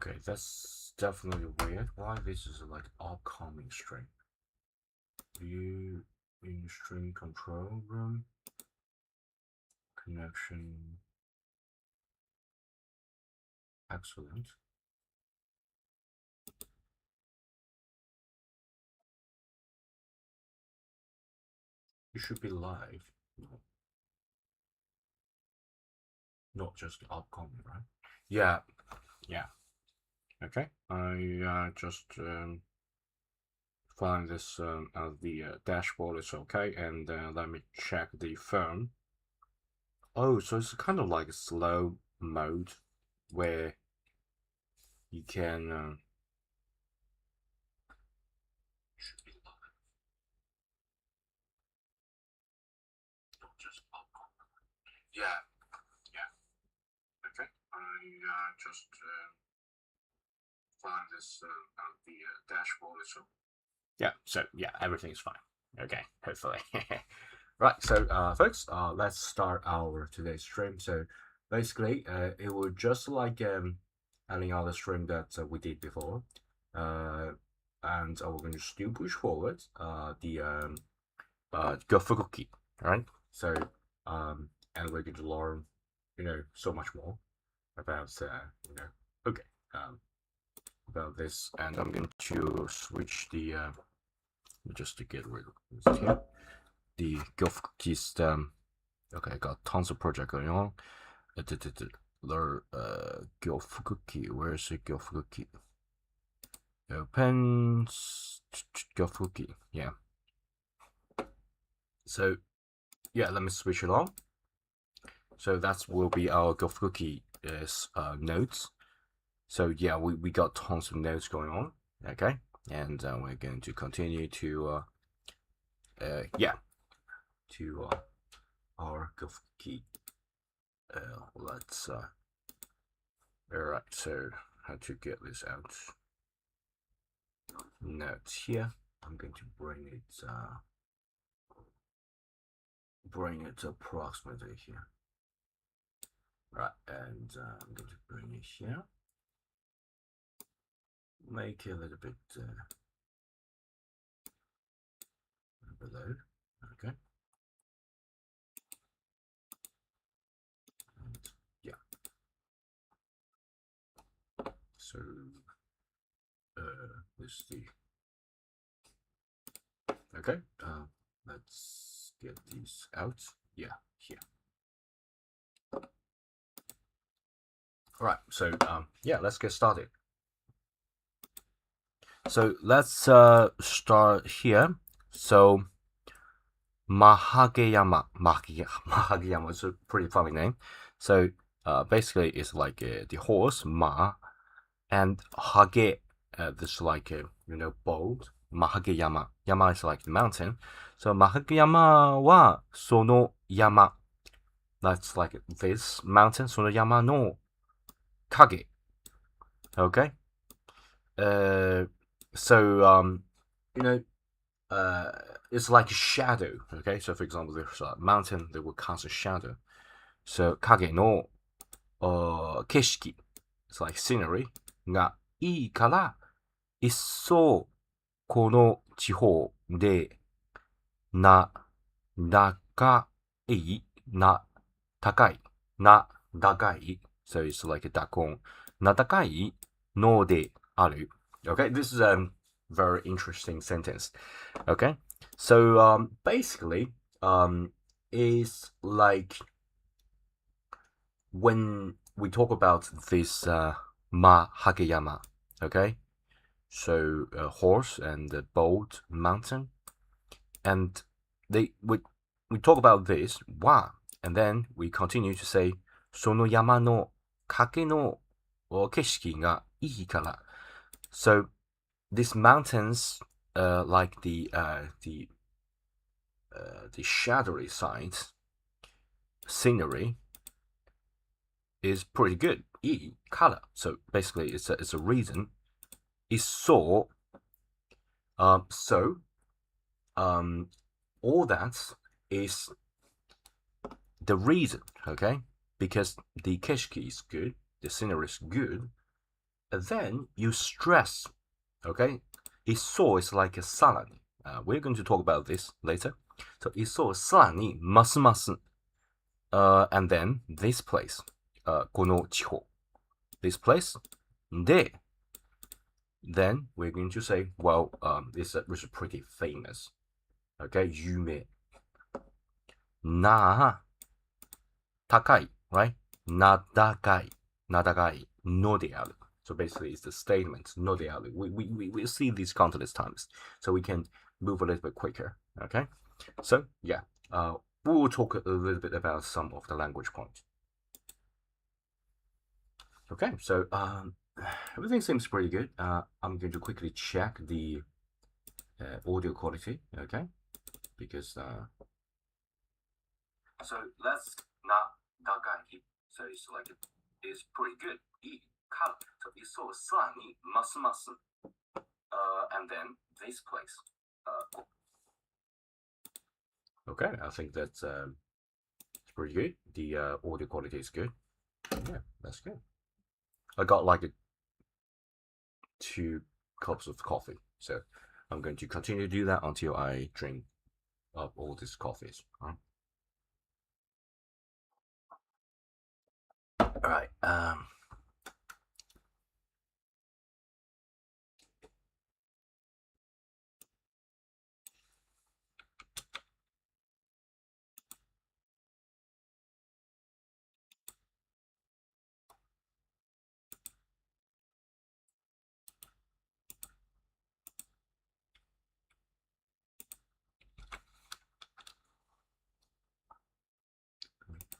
Okay, that's definitely weird. Why this is like upcoming string? View in string control room. Connection. Excellent. You should be live. Not just upcoming, right? Yeah, yeah. Okay, I just find this the dashboard is okay, and let me check the phone. Oh, so it's kind of like a slow mode where you can should be live, not just upcoming. Yeah, yeah. Okay, I just find this the dashboard is okay. Yeah, so yeah, everything's fine. Okay, hopefully. Right, so folks, let's start our today's stream. So basically, it will just like any other stream that we did before, and we're going to still push forward the Gofukuki, right? So and we're going to learn, so much more about okay, about this, and I'm going to switch the just to get rid of this here. The Gofukuki system. Okay, I got tons of project going on. Learn Gyofukuki. Where's the Gyofukuki? Opens Gyofukuki. Yeah. So yeah, let me switch it on. So that will be our Gyofukuki nodes. So yeah, we got tons of nodes going on. Okay, and we're going to continue to yeah, to our Gyofukuki. Let's all right. So how to get this out? Notes here. I'm going to bring it approximately here. Right, and I'm going to bring it here. Make it a little bit below. Okay. And yeah. So this the okay. Let's get these out. Yeah, here. All right. So yeah, let's get started. So let's start here. So Mahageyama is a pretty funny name. So basically, it's like the horse Ma, and Hage. This like bold. Mahageyama. Yama is like the mountain. So Mahageyama wa sono yama. That's like this mountain. Sono yama no kage. Okay. So it's like a shadow. Okay, so for example, there's a mountain that will cast a shadow. So kage no keshiki, it's like scenery がいいから一層この地方でな高いな高いな高い so it's like a 高音な高いのである okay, this is a very interesting sentence. Okay, so basically is like when we talk about this Ma Hageyama, okay, so a horse and a boat mountain, and we talk about this wa, and then we continue to say その山の崖の景色がいいから so these mountains like the shadowy side scenery is pretty good. E color. So basically, it's a reason. Is so. All that is the reason. Okay, because the keshki is good, the scenery is good, then you stress, okay? Iso is like a salad. We're going to talk about this later. So iso さらにますます and then this place この地方 this place で then we're going to say well this is pretty famous okay 有名な高い right 名高い名高いのである so basically it's the statement のである we see these countless times so we can move a little bit quicker okay so yeah we will talk a little bit about some of the language points okay so everything seems pretty good I'm going to quickly check the audio quality okay because so let's not dagai so it's like it's pretty good so it's so sunny mas and then this place okay I think that's it's pretty good the audio quality is good yeah that's good I got like 2 cups of coffee so I'm going to continue to do that until I drink up all these coffees right? All right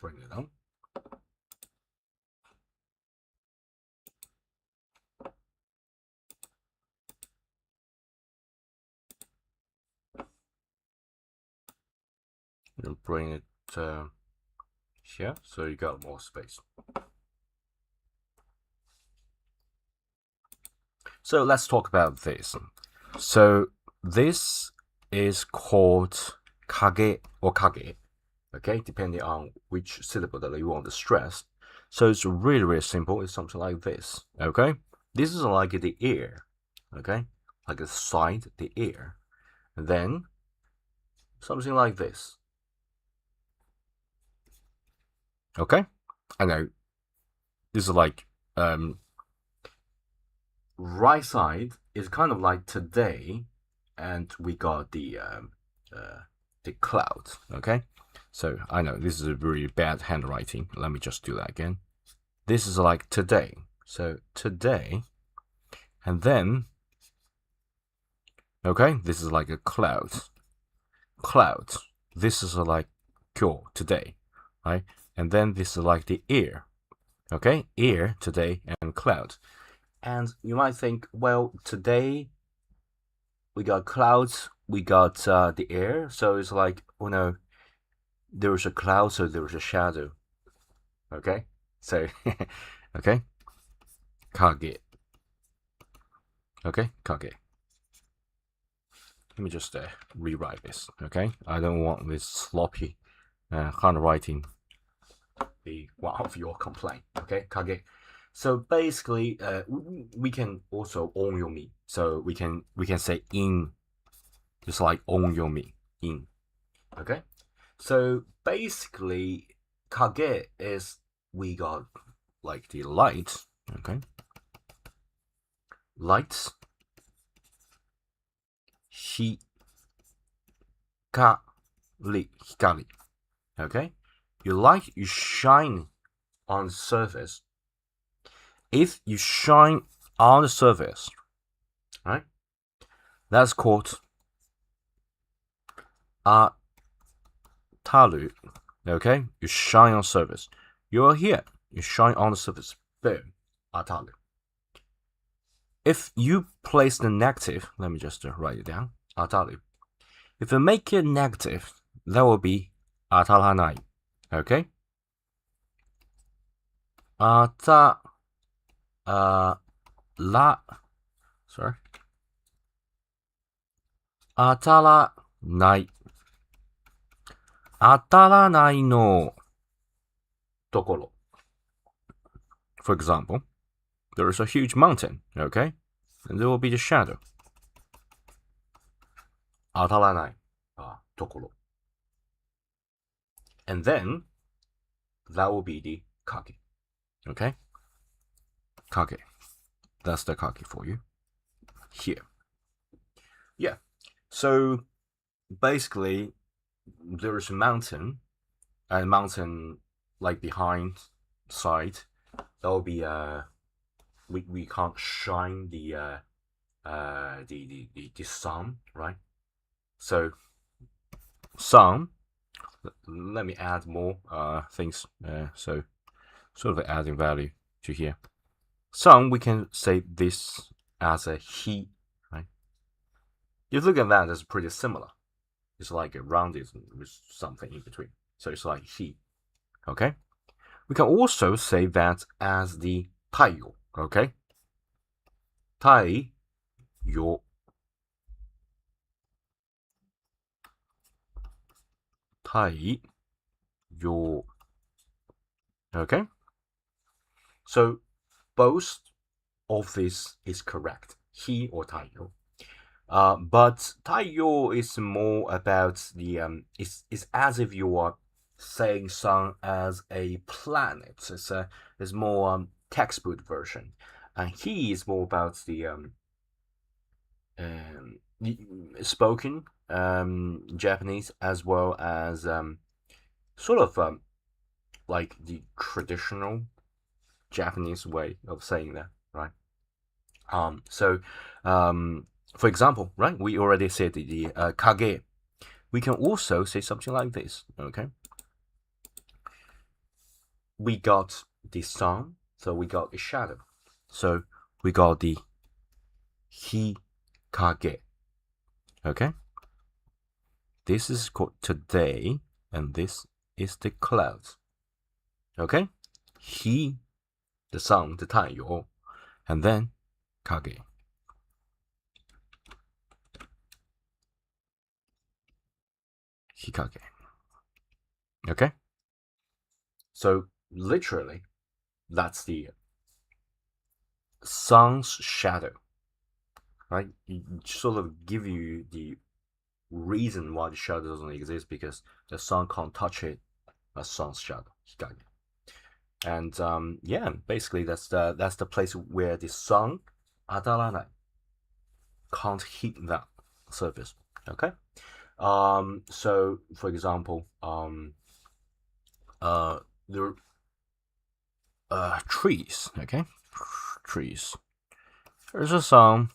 bring it on and bring it here so you got more space so let's talk about this so this is called kage or kage okay depending on which syllable that you want to stress so it's really really simple it's something like this okay this is like the ear okay like the side the ear and then something like this okay I know this is like right side is kind of like today and we got the cloud okay so I know this is a really bad handwriting let me just do that again this is like today so today and then okay this is like a cloud this is like 今日 today right and then this is like the ear okay ear today and cloud and you might think well today we got clouds we got the air so it's like oh no there's a cloud so there's a shadow okay so okay kage okay kage let me just rewrite this okay I don't want this sloppy handwriting be one of your complaint okay kage so basically we can also onyomi so we can say in just like onyomi in okay so basically kage is we got like the light okay lights 光 okay you light you shine on the surface if you shine on the surface right that's called ataru okay you shine on surface you're here you shine on the surface boom ataru if you place the negative let me just write it down ataru if you make it negative that will be ataranai okay sorry 当たらない当たらないのところ for example there is a huge mountain, okay? And there will be the shadow. 当たらないところ. And then that will be the kage. Okay? Kage. That's the kage for you. Here. Yeah. So basically there is a mountain, and mountain like behind side. That will be we can't shine the sun, right? So sun, let me add more things, so sort of adding value to here. Sun, we can say this as a he, right? If you look at that, it's pretty similar. It's like a rounded with something in between. So it's like he, okay? We can also say that as the 太陽, okay? 太陽. Okay? So both of this is correct. He or 太陽. But 太陽 is more about the it's as if you are saying sun as a planet. It's more textbook version, and he is more about the spoken Japanese, as well as sort of like the traditional Japanese way of saying that, right? So for example, right, we already said the kage. We can also say something like this, okay? We got the sun, so we got the shadow. So we got the hikage, okay? This is called today, and this is the clouds, okay? He, the sun, the 太陽, and then kage. Hikage. Okay? So literally, that's the sun's shadow, right? It sort of give you the reason why the shadow doesn't exist, because the sun can't touch it, a sun's shadow, hikage. And yeah, basically that's the place where the sun 当たらない can't hit that surface. Okay. So for example, there trees. Okay, trees. There's some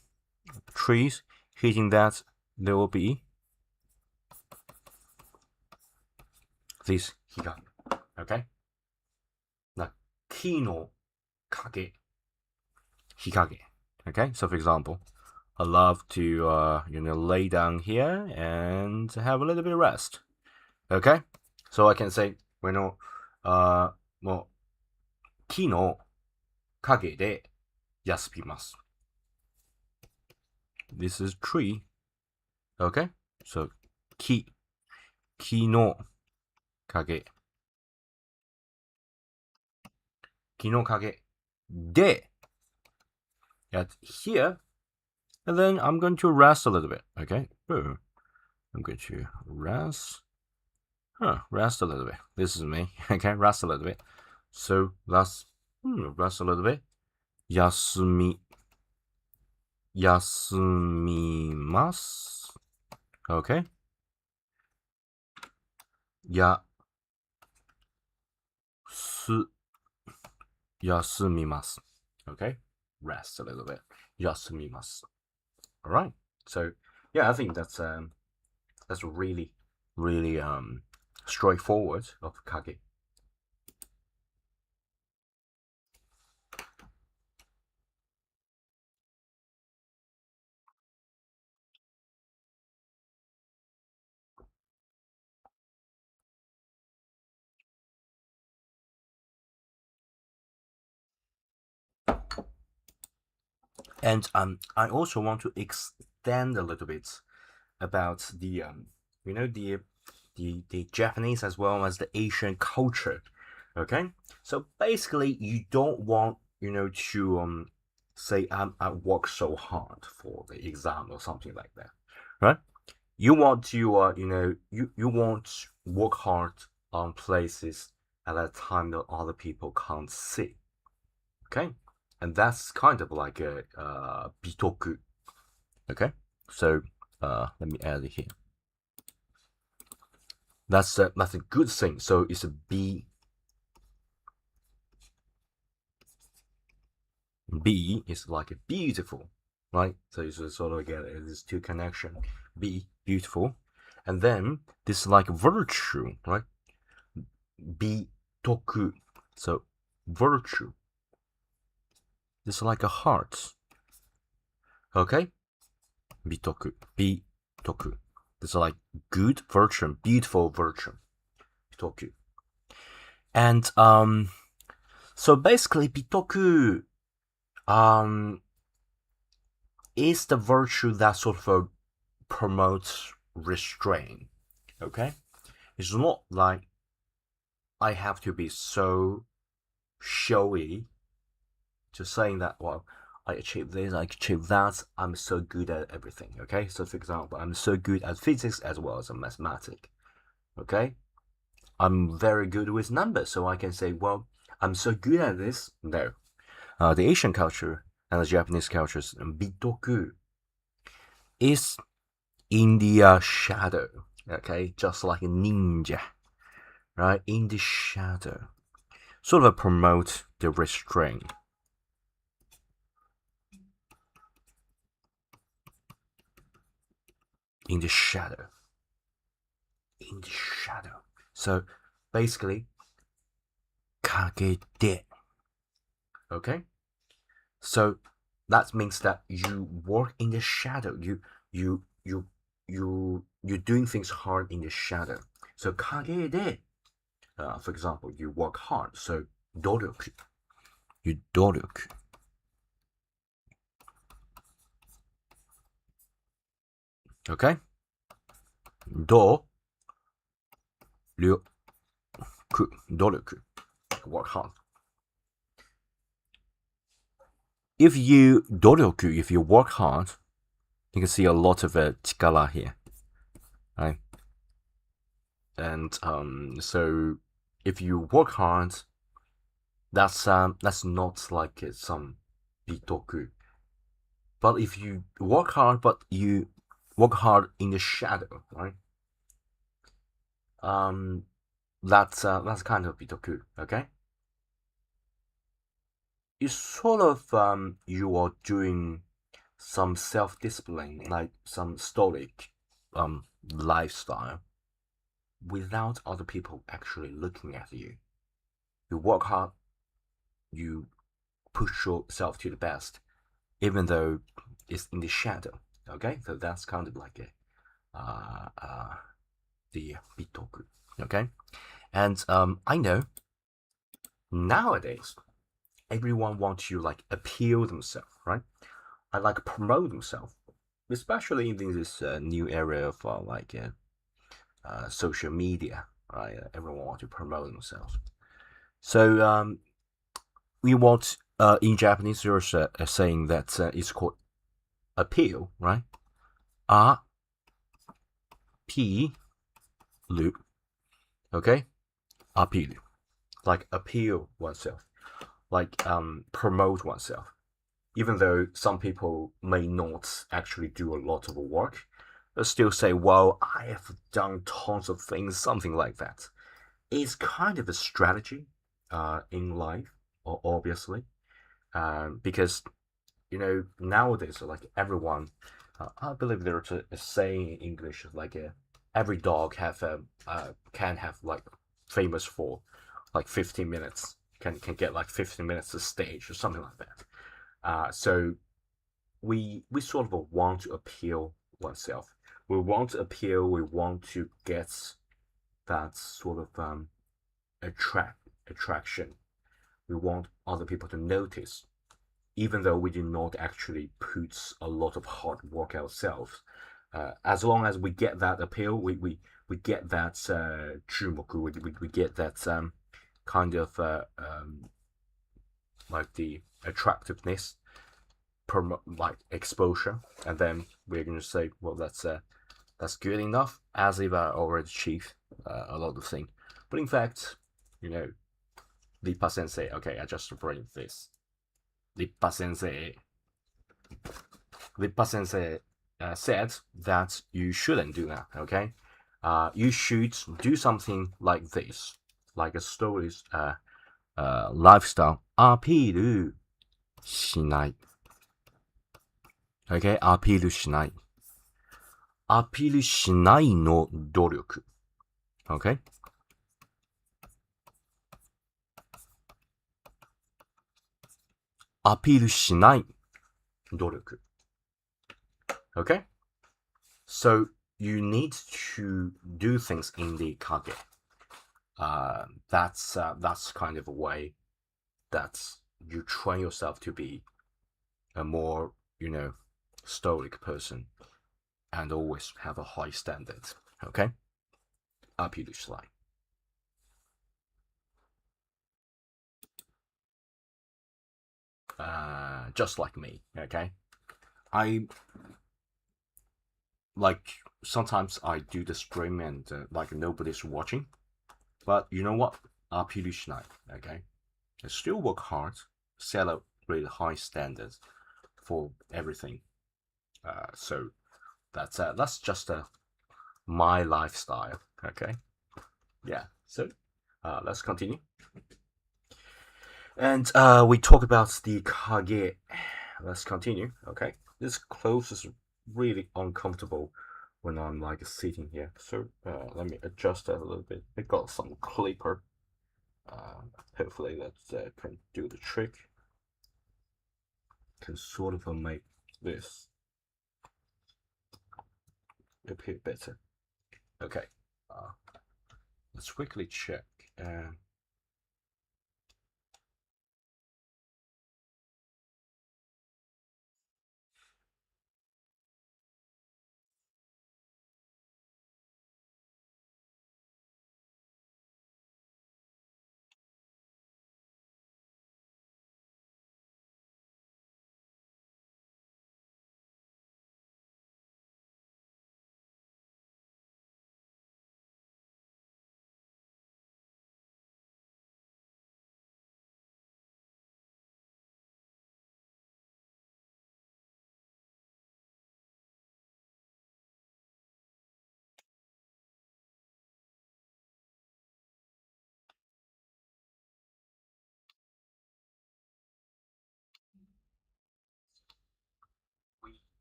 trees hitting that. There will be this hikage. Okay. Now, 木の影 hikage. Okay. So for example, I love to lay down here and have a little bit of rest. Okay. So I can say もう木の影で休みます. This is tree. Okay. So 木の影でat here, and then I'm going to rest a little bit. Okay. I'm going to rest. Rest a little bit. This is me. Okay, rest a little bit. So that's rest a little bit. 休みます. Okay. 休みます. Okay. Rest a little bit. 休みます. All right. So yeah, I think that's really straightforward of kage. And I also want to extend a little bit about the the Japanese as well as the Asian culture. Okay, so basically you don't want to say I work so hard for the exam or something like that, right? You want to you want to work hard on places at a time that other people can't see. Okay, and that's kind of like a bitoku. Okay, so let me add it here. That's a good thing. So it's a B. B is like a beautiful, right? So you sort of get these two connection. B, beautiful, and then this is like virtue, right? B toku. So virtue. This is like a heart. Okay? Bitoku. Bitoku. This is like good virtue, beautiful virtue. Bitoku. And so basically bitoku is the virtue that sort of promotes restraint. Okay? It's not like I have to be so showy to saying that, well, I achieved this, I achieved that, I'm so good at everything. Okay? So for example, I'm so good at physics as well as mathematics. Okay? I'm very good with numbers, so I can say, well, I'm so good at this. No. The Asian culture and the Japanese cultures, bitoku is in the shadow. Okay? Just like a ninja. Right? In the shadow. Sort of promote the restraint. In the shadow. In the shadow. So basically, kagete. Okay? So that means that you work in the shadow. You're doing things hard in the shadow. So kagete. For example, you work hard. So doryoku. You doryoku. Okay? Do ryoku. Doryoku. Work hard. If you doryoku, if you work hard, you can see a lot of chikara here, right? And so if you work hard, that's not like some bitoku. But if you work hard, but you work hard in the shadow, right? That's kind of bitoku, okay? It's sort of you are doing some self-discipline, like some stoic lifestyle, without other people actually looking at you. You work hard, you push yourself to the best, even though it's in the shadow. Okay, so that's kind of like the bitoku. Okay, and I know nowadays everyone wants to like appeal themselves, right? I like promote themselves, especially in this new area of social media, right? Everyone wants to promote themselves. So we want in Japanese there's a saying that is called appeal, right? A P Lu. Okay? Appeal. Like appeal oneself. Like promote oneself. Even though some people may not actually do a lot of work, but still say, well, I have done tons of things, something like that. It's kind of a strategy in life, obviously, because nowadays, like everyone, I believe there's a saying in English like every dog can have like famous for like 15 minutes, can get like 15 minutes to stage or something like that. So we sort of want to appeal oneself. We want to appeal. We want to get that sort of attraction. We want other people to notice, even though we do not actually put a lot of hard work ourselves. As long as we get that appeal, we get that jumoku, we get that kind of like the attractiveness, like exposure, and then we're going to say, well, that's good enough, as if I already achieved a lot of things. But in fact, you know, Lippa Sensei. Okay, I just bring this. Lippa Sensei. Lippa Sensei said that you shouldn't do that. Okay, you should do something like this, like a stories lifestyle アピールしない。Okay, アピールしない。アピールしないの努力。Okay? アピールしない努力。Okay? So you need to do things in the kage. That's kind of a way that you train yourself to be a more, stoic person and always have a high standard. Okay? アピールしない。Just like me, okay? I like sometimes I do the stream and like nobody's watching, but you know what? RP Shinai, okay? I still work hard, set up really high standards for everything. So that's just my lifestyle, okay? Yeah. So let's continue. And we talk about the kage. Let's continue, okay? This clothes is really uncomfortable when I'm like sitting here. So let me adjust that a little bit. I got some clipper. Hopefully that can do the trick. Can sort of make this appear better. Okay. Let's quickly check.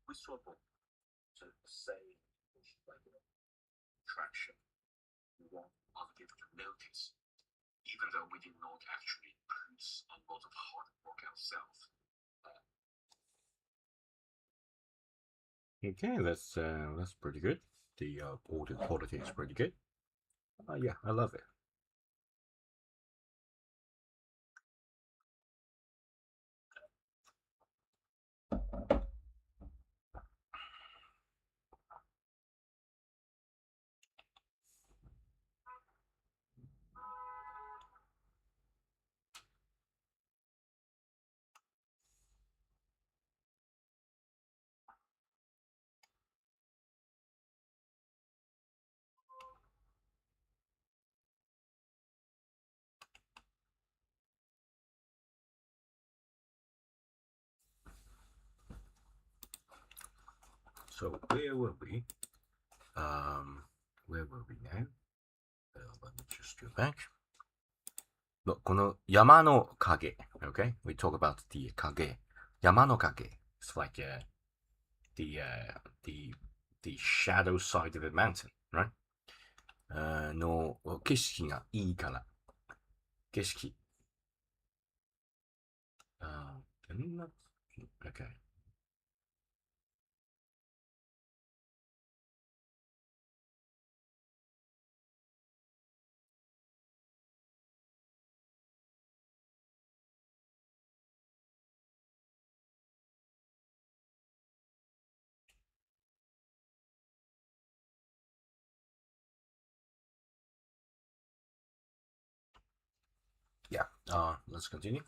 We sort of say like traction. We want other people to notice, even though we did not actually put a lot of hard work ourselves. Okay, that's pretty good. The audio quality is pretty good. Yeah, I love it. So where were we? Where were we now? Let me just go back. この山の影 okay? We talk about the 影。山の影 It's like the, the shadow side of a mountain, right? の景色がいいから。景色。Okay. Yeah, let's continue.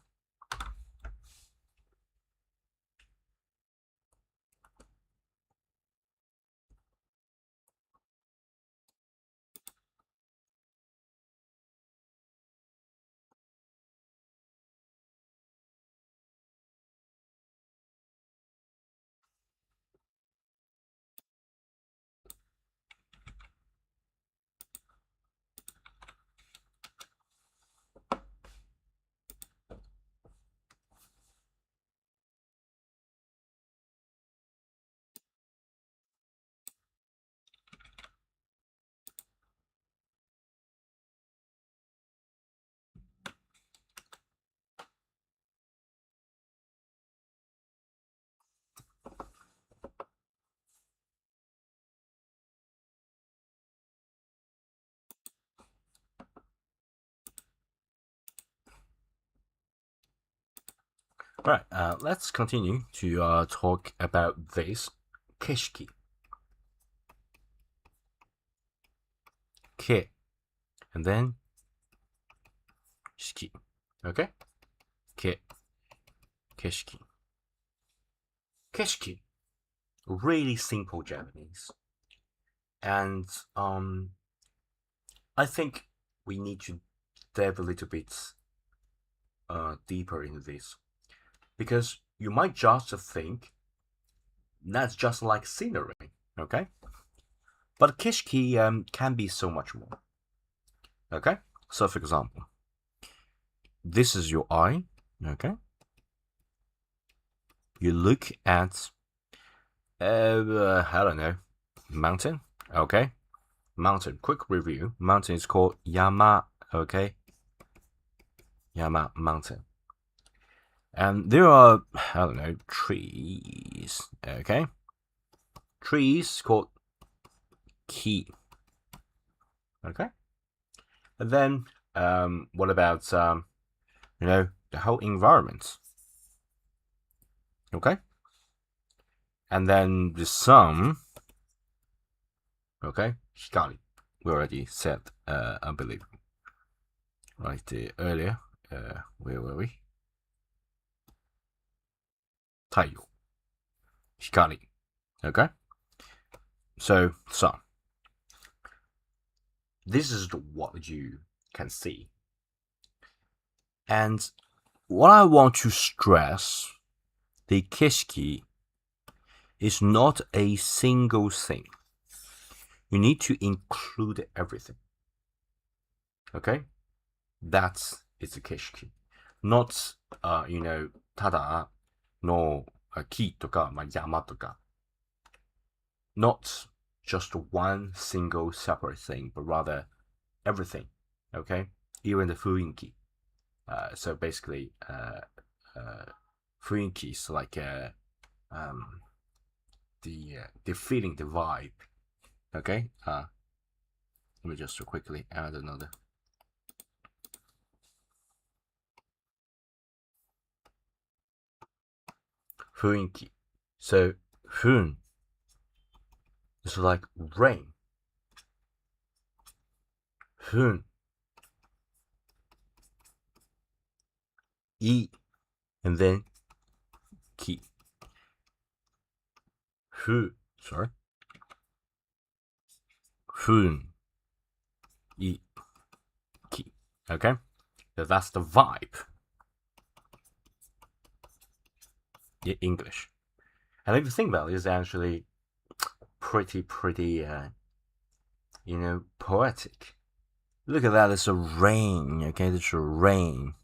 Right, let's continue to talk about this keshiki. Ke, and then shiki. Okay? Ke, keshiki. Keshiki, really simple Japanese. And I think we need to dive a little bit deeper into this. Because you might just think that's just like scenery, okay? But keshiki can be so much more. Okay? So, for example, this is your eye, okay? You look at, I don't know, mountain, okay? Mountain, quick review. Mountain is called Yama, okay? Yama, mountain. And there are, I don't know, trees, okay? Trees called ki, okay? And then, what about, the whole environment, okay? And then the sun, okay? Hikari, we already said, I believe, right earlier. Where were we? 太陽 hikari. Okay? So, sun. This is what you can see. And what I want to stress, the keshiki is not a single thing. You need to include everything. Okay? That's it's a keshiki. Not, ただの木とか、山とか。Not just one single separate thing, but rather everything. Okay? Even the 雰囲気. So basically, 雰囲気 is like the feeling, the vibe. Okay? Let me just quickly add another. 雰囲気. So, 雰 is like rain. 雰 い and then き ふ sorry 雰い き okay, so that's the vibe in English. And if you think about it, it's actually pretty poetic. Look at that, it's a rain, okay, it's a rain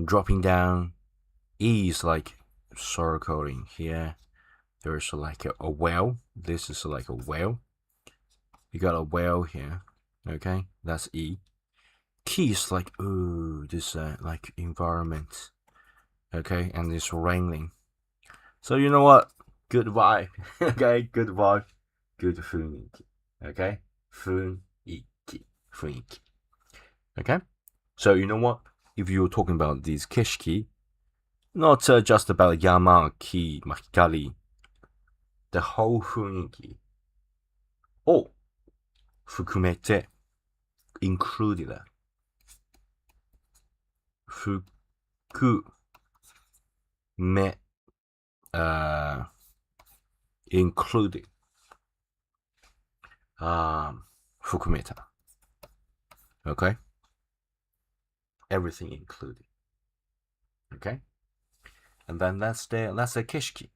dropping down. E is like circling here. There's like a whale. This is like a whale. You got a whale here. Okay, that's E. Key is like, ooh, this like environment. Okay, and it's raining. So you know what? Good vibe. Okay, good vibe. Good 雰囲気. Okay? 雰囲気. 雰囲気. Okay? So you know what? If you're talking about these keshiki, not just about yama, ki, hikari, the whole 雰囲気を含めて included 含め included 含めた okay, everything included, okay, and then that's the keshiki.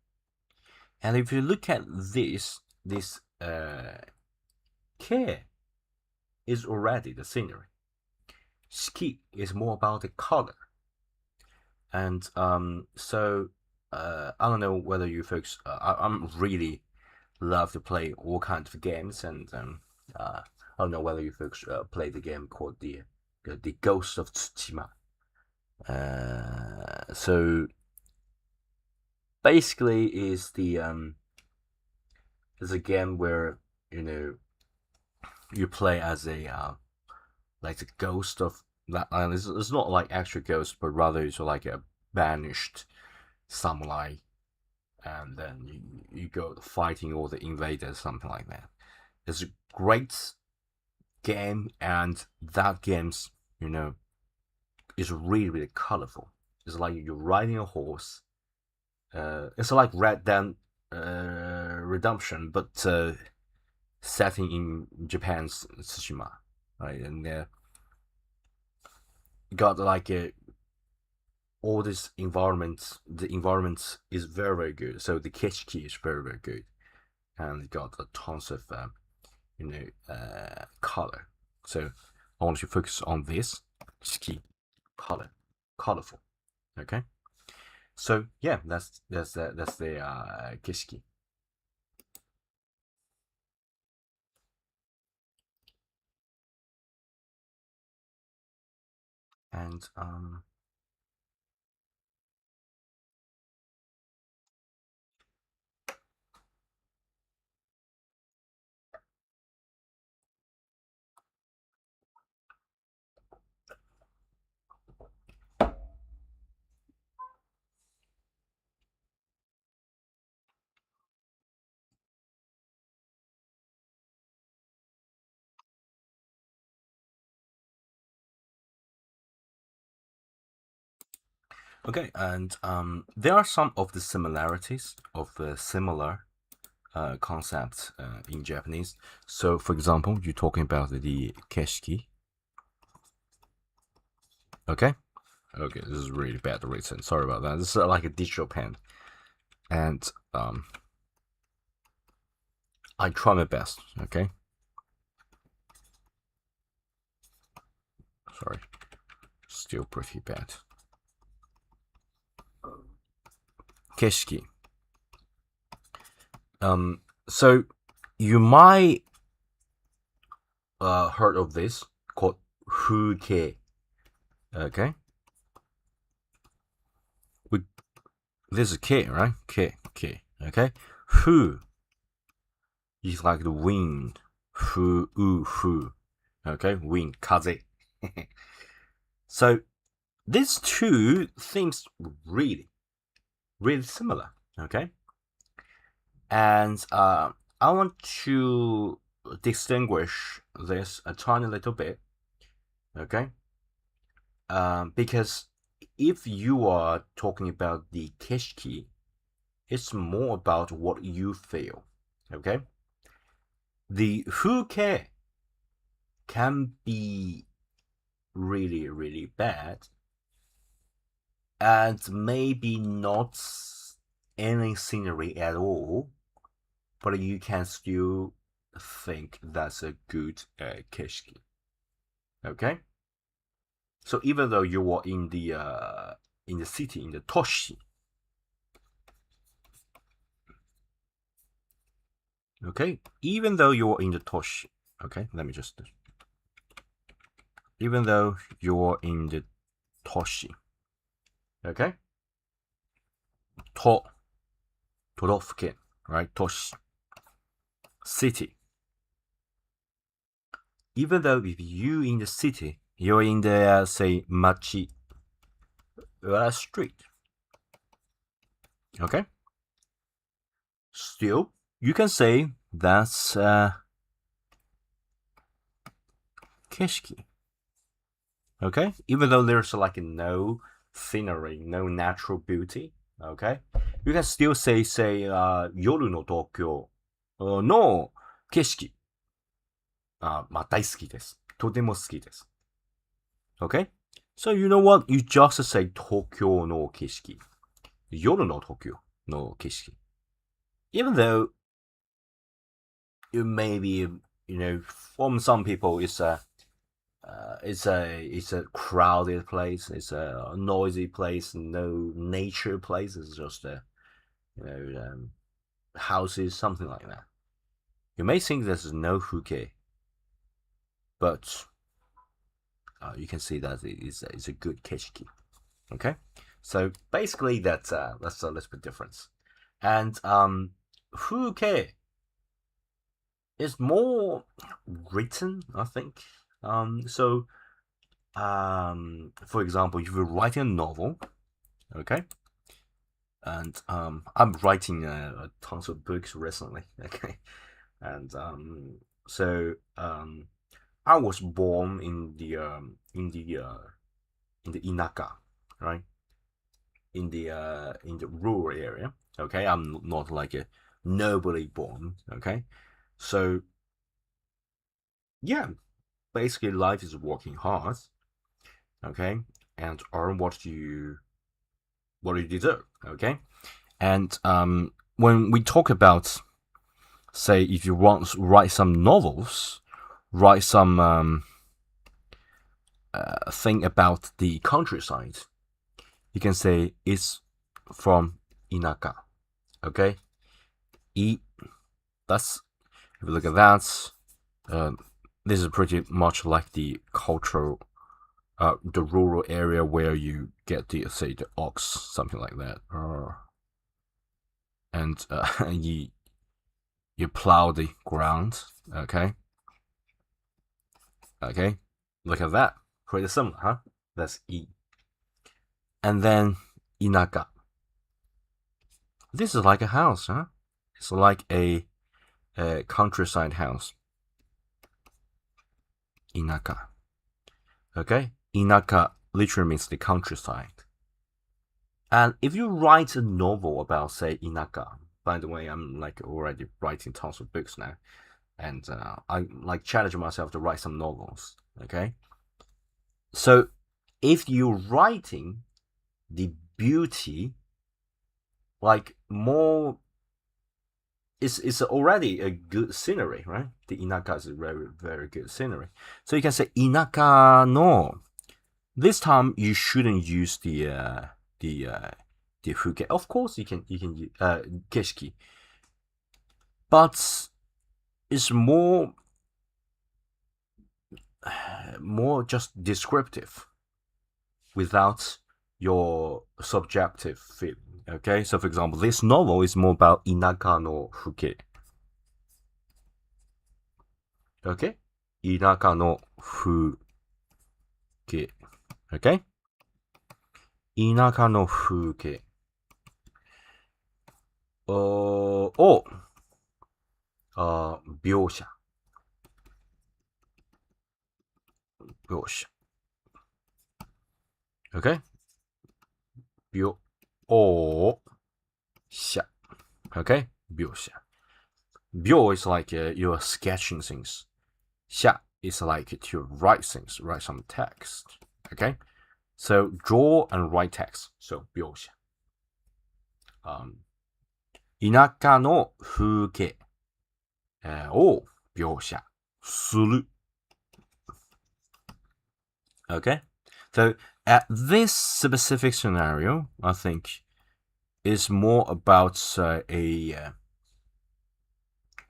And if you look at this ke is already the scenery. Ski is more about the color. And so I don't know whether you folks, I'm really love to play all kinds of games, and I don't know whether you folks play the game called the Ghost of Tsushima. So basically, is a game where you play as a like the ghost of that island. It's not like actual ghost, but rather it's like a banished samurai, and then you go fighting all the invaders, something like that. It's a great game, and that game's is really really colorful. It's like you're riding a horse. It's like Red Dead Redemption, but setting in Japan's Tsushima, right? And got like all this environment. The environment is very very good. So the kishiki is very very good, and got tons of color. So I want to focus on this ski color, colorful. Okay. So yeah, that's the kishiki. And okay, and there are some of the similarities of similar concepts in Japanese. So, for example, you're talking about the keshiki. Okay, okay, this is really bad written. Sorry about that. This is like a digital pen, and I try my best. Okay, sorry, still pretty bad. Keshiki. So you might heard of this called fuke. Okay, we this is K, right? K. Okay, fu is like the wind. Fu. Okay, wind, kaze. So these two things really, really similar. Okay, and I want to distinguish this a tiny little bit. Okay, because if you are talking about the kishki, it's more about what you feel. Okay, the fuke can be really really bad, and maybe not any scenery at all, but you can still think that's a good kishki. Okay, so even though you are in the city, in the toshi, okay, even though you're in the toshi, okay, let me just, even though you're in the toshi, okay, to, torofuken, right, toshi, city, even though if you in the city, you're in the say machi, street, okay, still you can say that's kishki. Okay, even though there's like no scenery, no natural beauty, okay, you can still say 夜の東京の景色まあ大好きです。とても好きです。Okay, so you know what? You just say 東京の景色。夜の東京の景色。Even though it may be, from some people it's a crowded place. It's a noisy place. No nature place. It's just houses, something like that. You may think there's no fuke, but you can see that it's a good keshiki. Okay, so basically that's a little bit difference, and fuke is more written, I think. So for example, if you're writing a novel, Okay, and I'm writing tons of books recently. Okay, and I was born in the inaka, right? In the rural area. Okay, I'm not like a nobly born. Okay, so yeah, basically life is working hard. Okay, and earn what you deserve. Okay, and when we talk about, say, if you want to write some novels, write some thing about the countryside, you can say it's from inaka. Okay, e that's if you look at that, um, this is pretty much like the cultural, the rural area where you get the, say, the ox, something like that, and you plow the ground. Okay, okay, look at that, pretty similar, huh? That's e, and then inaka. This is like a house, huh? It's like a countryside house. Inaka. Okay? Inaka literally means the countryside. And if you write a novel about, say, inaka, by the way, I'm like already writing tons of books now, and I like challenge myself to write some novels. Okay? So if you're writing the beauty, like more, it's already a good scenery, right? The inaka is a very, very good scenery. So you can say inaka no. This time you shouldn't use the the fuke. Of course you can use keshiki, but it's more just descriptive without your subjective feeling. Okay, so for example, this novel is more about inaka no fuke. Okay, inaka no fuke. Okay, inaka no fuke. Oh, 描写描写 OK 描写 OK 描写描 is like you're sketching things 写 is like to write things, write some text. Okay, so draw and write text. So 描写、田舎の風景を描写する Okay, so at this specific scenario, I think is more about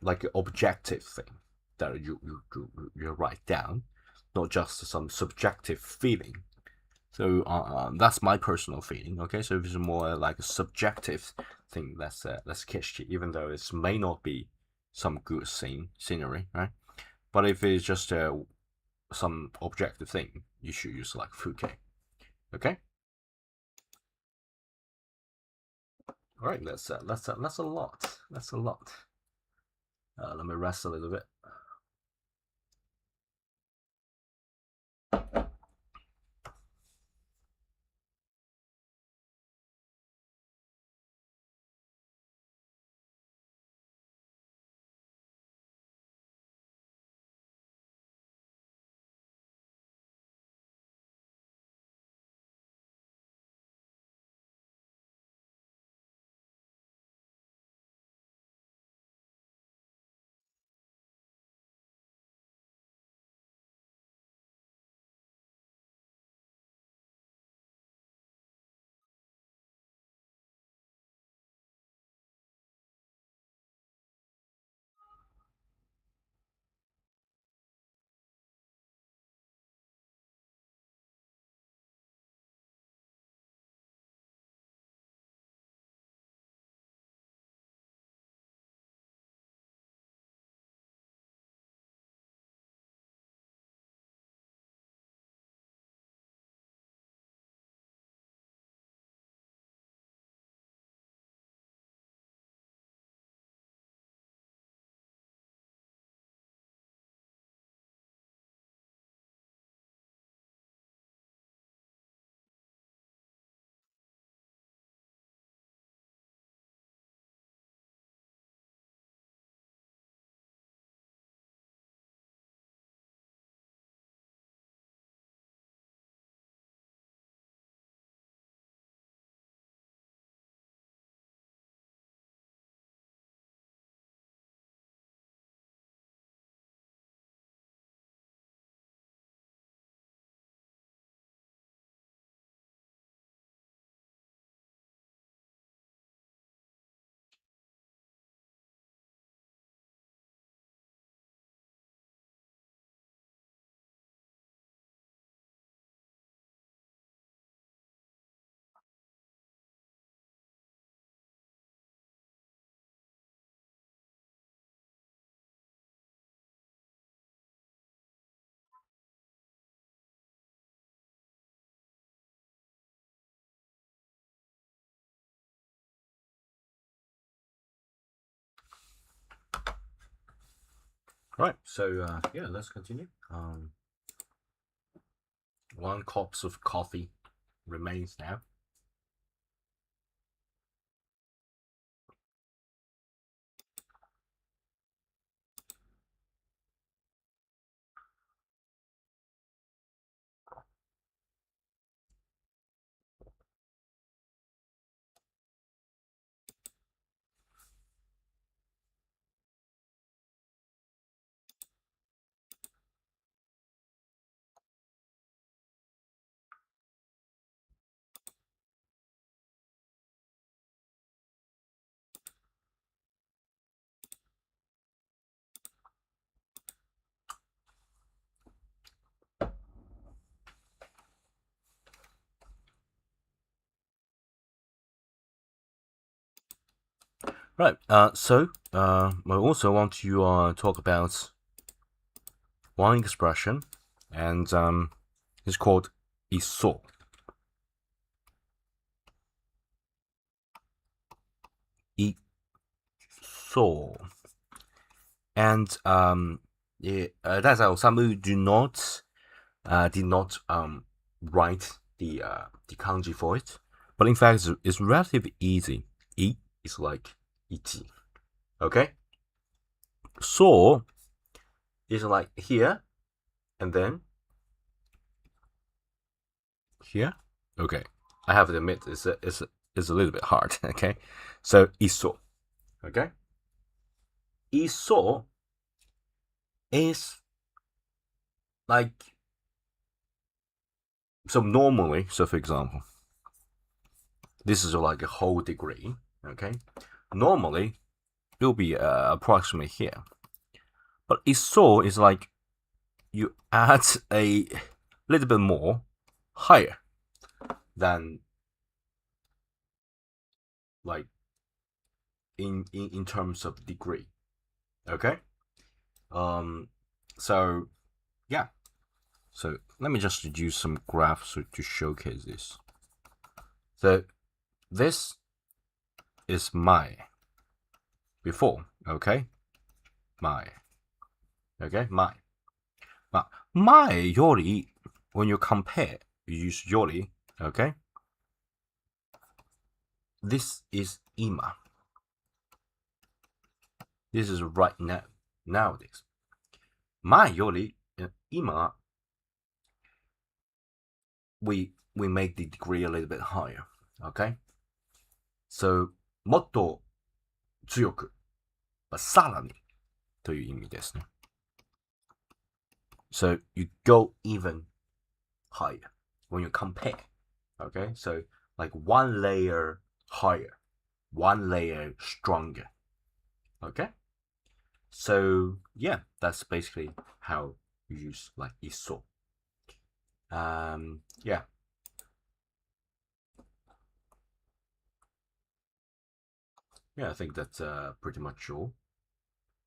like an objective thing that you write down, not just some subjective feeling. So that's my personal feeling. Okay, so if it's more like a subjective thing, that's kitschy, even though it may not be some good scenery, right? But if it's just some objective thing, you should use like fuke. Okay. All right, that's a lot. That's a lot. Let me rest a little bit. Right, so yeah, let's continue. 1 cup of coffee remains now. Right, so I also want to talk about one expression, and it's called iso. Iso. And that's how some do not did not write the kanji for it, but in fact it's relatively easy. I is like ichi, okay. So is like here and then here. Okay, I have to admit it's a little bit hard. Okay, so iso. Okay, iso is like, so normally, so for example, this is like a whole degree. Okay, normally it will be approximately here, but iso is like you add a little bit more higher than, like, in terms of degree. Okay, um so yeah, so let me just use some graphs to showcase this. So this is my before. Okay, my, okay, my yori, when you compare, you use yori. Okay, this is ima. This is right now, nowadays. My yori, ima, we make the degree a little bit higher. Okay, so もっと強く、さらにという意味ですね。So you go even higher when you compare. Okay, so like one layer higher, one layer stronger. Okay, so yeah, that's basically how you use like iso. Yeah. Yeah, I think that's pretty much all.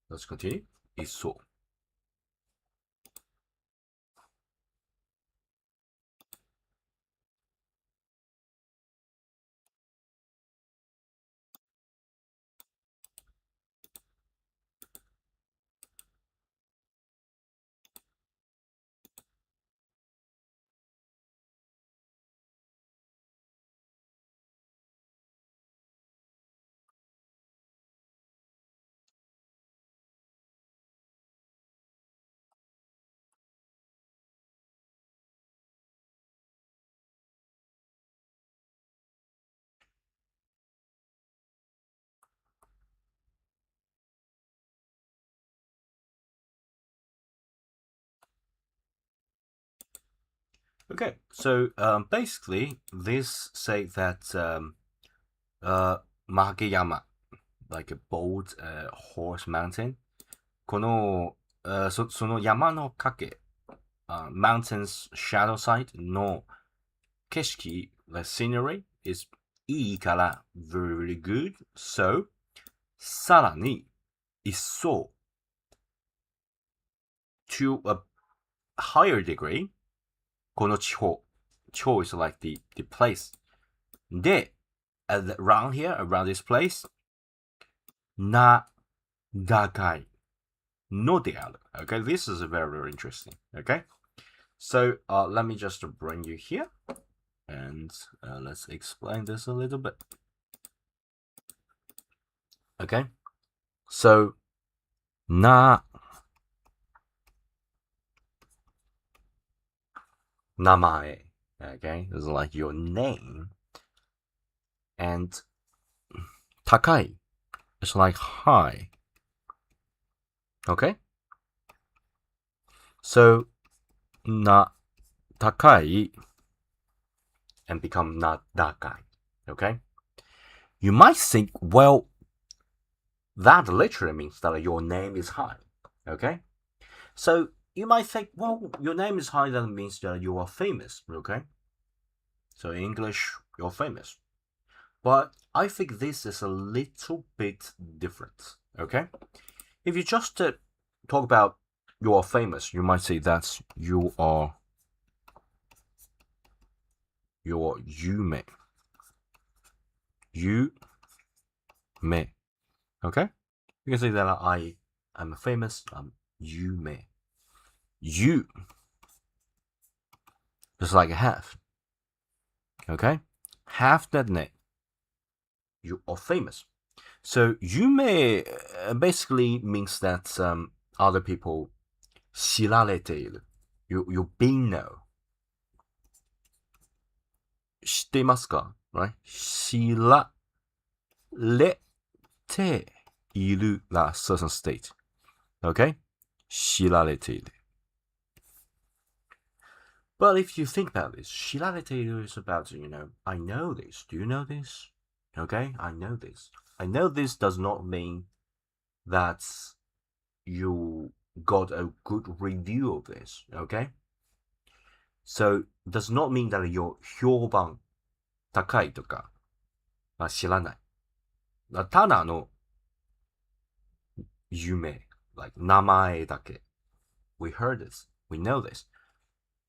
Let's continue. Iso. Okay, so basically, this say that Mahageyama, like a bold horse mountain. この、その山の影、mountain's shadow side の景色、the scenery is いいから very good. So さらに一層 to a higher degree この地方 is like the place で around here, around this place な、高いのである。Okay, this is very, very interesting. Okay, so let me just bring you here and let's explain this a little bit. Okay, so な、名前. Okay, it's like your name. And 高い is like high. Okay, so な、高い and become な、高い. Okay, you might think, well, that literally means that your name is high. Okay, so you might think, well, your name is high, that means that you are famous. Okay, so in English, you're famous. But I think this is a little bit different. Okay, if you just talk about you are famous, you might say that you are yume. Yume. Okay, you can say that I am famous. I'm yume. You just like a have. Okay, have that name. You are famous. So yume basically means that other people 知られている. You're being known. 知っていますか? Right? 知られている that certain state. Okay? 知られている. But if you think about this, 知られている is about, I know this. Do you know this? Okay? I know this. I know this does not mean that you got a good review of this. Okay? So, does not mean that your 評判高いとか知らない。ただの夢 like 名前だけ we heard this, we know this,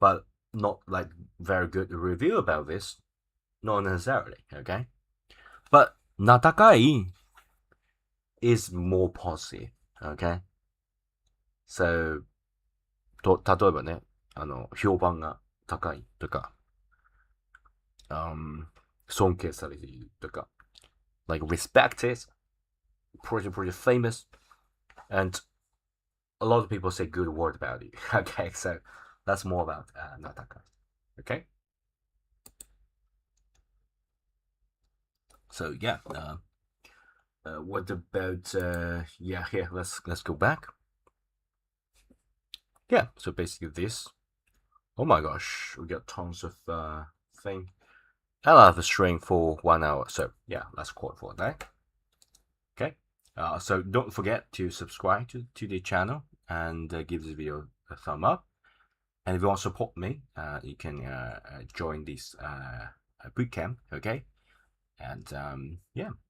but not like very good review about this, not necessarily, okay? But 名高い is more positive, okay? So 例えばね、評判が高いとか、尊敬されているとか、like respected, pretty famous, and a lot of people say good word about you. Okay, so that's more about Nataka. Okay. So yeah, what about yeah? Here, let's go back. Yeah. So basically this. Oh my gosh, we got tons of thing. I'll have a string for 1 hour. So yeah, let's call it for that. Okay. So don't forget to subscribe to the channel and give this video a thumb up. And if you want to support me, you can join this bootcamp, okay? And yeah,